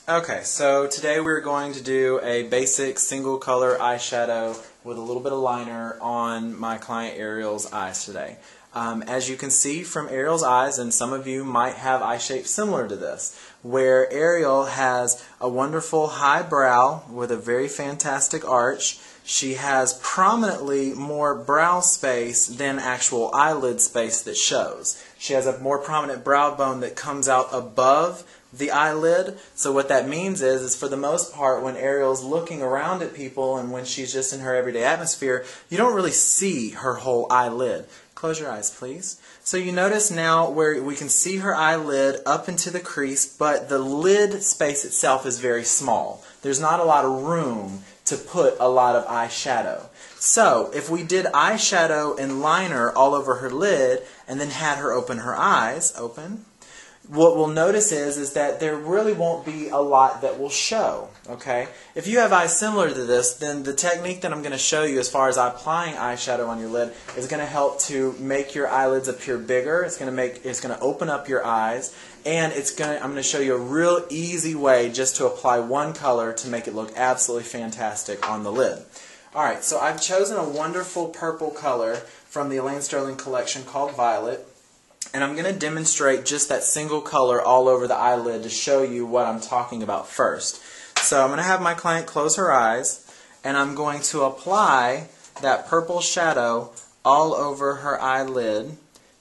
Okay, so today we're going to do a basic single color eyeshadow with a little bit of liner on my client Ariel's eyes today. As you can see from Ariel's eyes, and some of you might have eye shapes similar to this, where Ariel has a wonderful high brow with a very fantastic arch. She has prominently more brow space than actual eyelid space that shows. She has a more prominent brow bone that comes out above the eyelid. So what that means is for the most part, when Ariel's looking around at people and when she's just in her everyday atmosphere, you don't really see her whole eyelid. Close your eyes, please. So you notice now where we can see her eyelid up into the crease, but the lid space itself is very small. There's not a lot of room to put a lot of eyeshadow. So if we did eyeshadow and liner all over her lid and then had her open her eyes, what we'll notice is that there really won't be a lot that will show. Okay? If you have eyes similar to this, then the technique that I'm going to show you as far as applying eyeshadow on your lid is going to help to make your eyelids appear bigger. It's going to open up your eyes, and I'm going to show you a real easy way just to apply one color to make it look absolutely fantastic on the lid. Alright, so I've chosen a wonderful purple color from the Elaine Sterling collection called Violet. And I'm going to demonstrate just that single color all over the eyelid to show you what I'm talking about first. So I'm going to have my client close her eyes, and I'm going to apply that purple shadow all over her eyelid,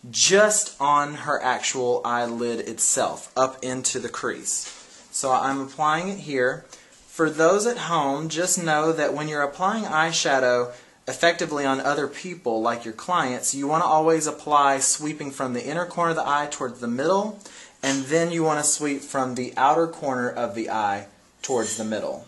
just on her actual eyelid itself, up into the crease. So I'm applying it here. For those at home, just know that when you're applying eyeshadow effectively on other people, like your clients, you want to always apply sweeping from the inner corner of the eye towards the middle, and then you want to sweep from the outer corner of the eye towards the middle.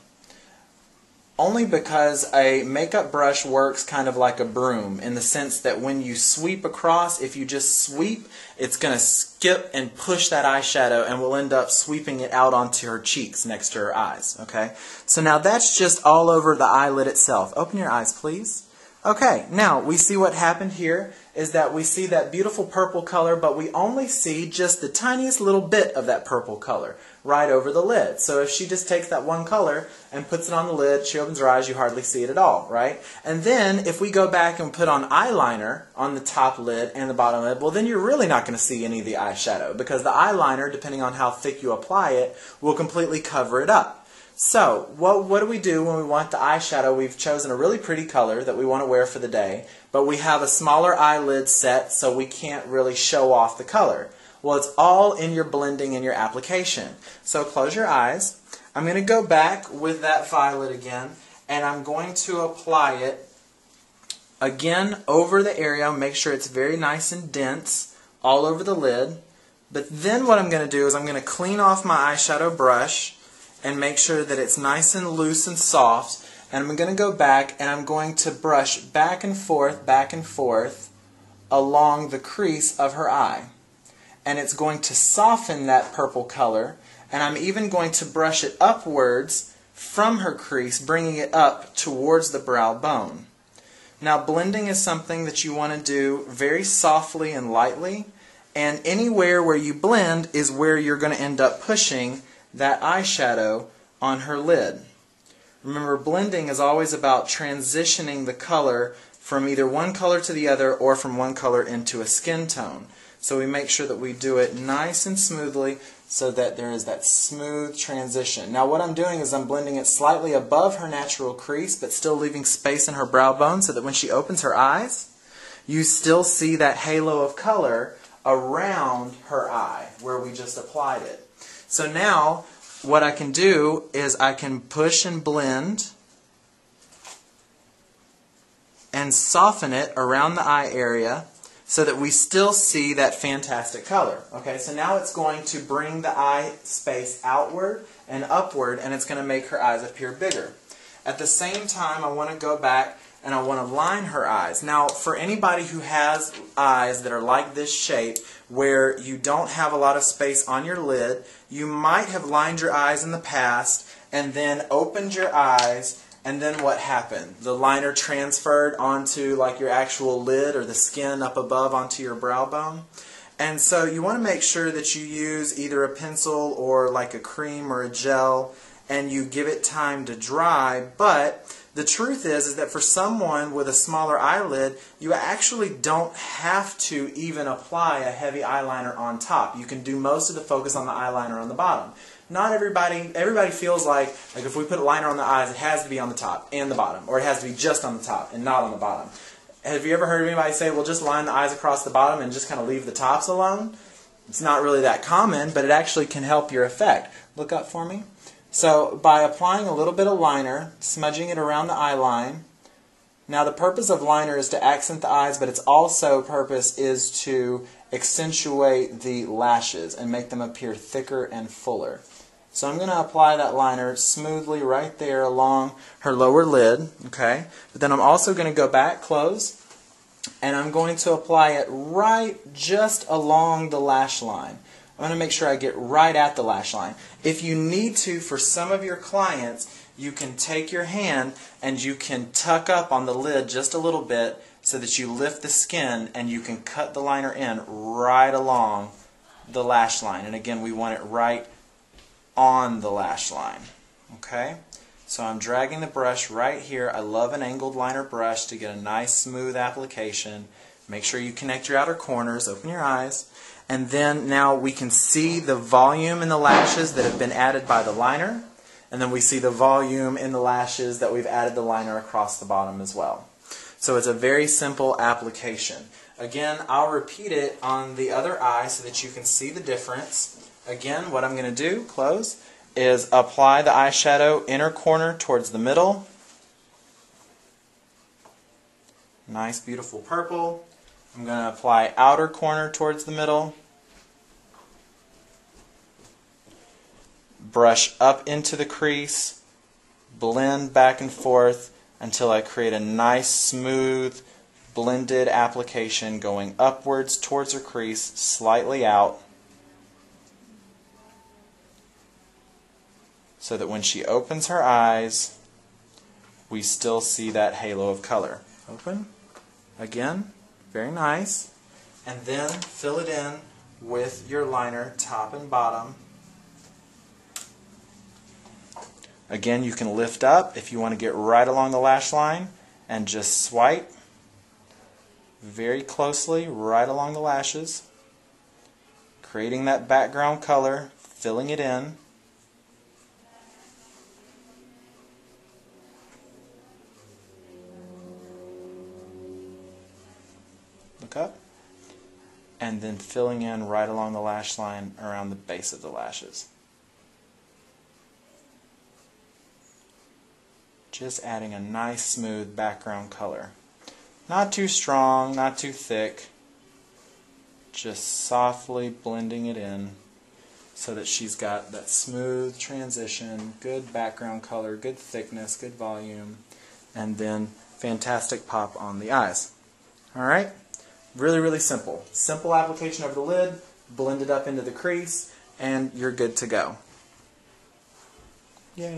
Only because a makeup brush works kind of like a broom, in the sense that when you sweep across, if you just sweep, it's going to skip and push that eyeshadow and will end up sweeping it out onto her cheeks next to her eyes. Okay? So now that's just all over the eyelid itself. Open your eyes, please. Okay, now we see what happened here is that we see that beautiful purple color, but we only see just the tiniest little bit of that purple color right over the lid. So if she just takes that one color and puts it on the lid, she opens her eyes, you hardly see it at all, right? And then if we go back and put on eyeliner on the top lid and the bottom lid, well then you're really not going to see any of the eyeshadow, because the eyeliner, depending on how thick you apply it, will completely cover it up. So, what do we do when we want the eyeshadow? We've chosen a really pretty color that we want to wear for the day, but we have a smaller eyelid set, so we can't really show off the color. Well, it's all in your blending and your application. So close your eyes. I'm going to go back with that violet again, and I'm going to apply it again over the area. Make sure it's very nice and dense all over the lid. But then what I'm going to do is I'm going to clean off my eyeshadow brush and make sure that it's nice and loose and soft. And I'm going to go back and I'm going to brush back and forth along the crease of her eye. And it's going to soften that purple color. And I'm even going to brush it upwards from her crease, bringing it up towards the brow bone. Now, blending is something that you want to do very softly and lightly. And anywhere where you blend is where you're going to end up pushing that eyeshadow on her lid. Remember, blending is always about transitioning the color from either one color to the other or from one color into a skin tone. So we make sure that we do it nice and smoothly so that there is that smooth transition. Now what I'm doing is I'm blending it slightly above her natural crease, but still leaving space in her brow bone so that when she opens her eyes, you still see that halo of color around her eye where we just applied it. So now, what I can do is I can push and blend and soften it around the eye area so that we still see that fantastic color. Okay, so now it's going to bring the eye space outward and upward, and it's going to make her eyes appear bigger. At the same time, I want to go back and I want to line her eyes. Now, for anybody who has eyes that are like this shape, where you don't have a lot of space on your lid, you might have lined your eyes in the past and then opened your eyes, and then what happened? The liner transferred onto like your actual lid or the skin up above onto your brow bone. And so you want to make sure that you use either a pencil or like a cream or a gel, and you give it time to dry. But the truth is that for someone with a smaller eyelid, you actually don't have to even apply a heavy eyeliner on top. You can do most of the focus on the eyeliner on the bottom. Not everybody feels like if we put a liner on the eyes, it has to be on the top and the bottom, or it has to be just on the top and not on the bottom. Have you ever heard anybody say, well, just line the eyes across the bottom and just kind of leave the tops alone? It's not really that common, but it actually can help your effect. Look up for me. So by applying a little bit of liner, smudging it around the eye line. Now the purpose of liner is to accent the eyes, but its also purpose is to accentuate the lashes and make them appear thicker and fuller. So I'm going to apply that liner smoothly right there along her lower lid, okay? But then I'm also going to go back, close, and I'm going to apply it right just along the lash line. I'm going to make sure I get right at the lash line. If you need to, for some of your clients, you can take your hand and you can tuck up on the lid just a little bit so that you lift the skin and you can cut the liner in right along the lash line. And again, we want it right on the lash line. Okay? So I'm dragging the brush right here. I love an angled liner brush to get a nice smooth application. Make sure you connect your outer corners, open your eyes, and then now we can see the volume in the lashes that have been added by the liner, and then we see the volume in the lashes that we've added the liner across the bottom as well. So it's a very simple application. Again, I'll repeat it on the other eye so that you can see the difference. Again, what I'm going to do, close, is apply the eyeshadow inner corner towards the middle. Nice, beautiful purple. I'm going to apply outer corner towards the middle. Brush up into the crease. Blend back and forth until I create a nice, smooth, blended application going upwards towards her crease, slightly out, so that when she opens her eyes, we still see that halo of color. Open. Again, very nice. And then fill it in with your liner, top and bottom. Again, you can lift up if you want to get right along the lash line and just swipe very closely right along the lashes, creating that background color, filling it in. Look up. And then filling in right along the lash line around the base of the lashes. Just adding a nice smooth background color. Not too strong, not too thick. Just softly blending it in so that she's got that smooth transition, good background color, good thickness, good volume, and then fantastic pop on the eyes. Alright? Really, really simple. Simple application over the lid, blend it up into the crease, and you're good to go. Yay.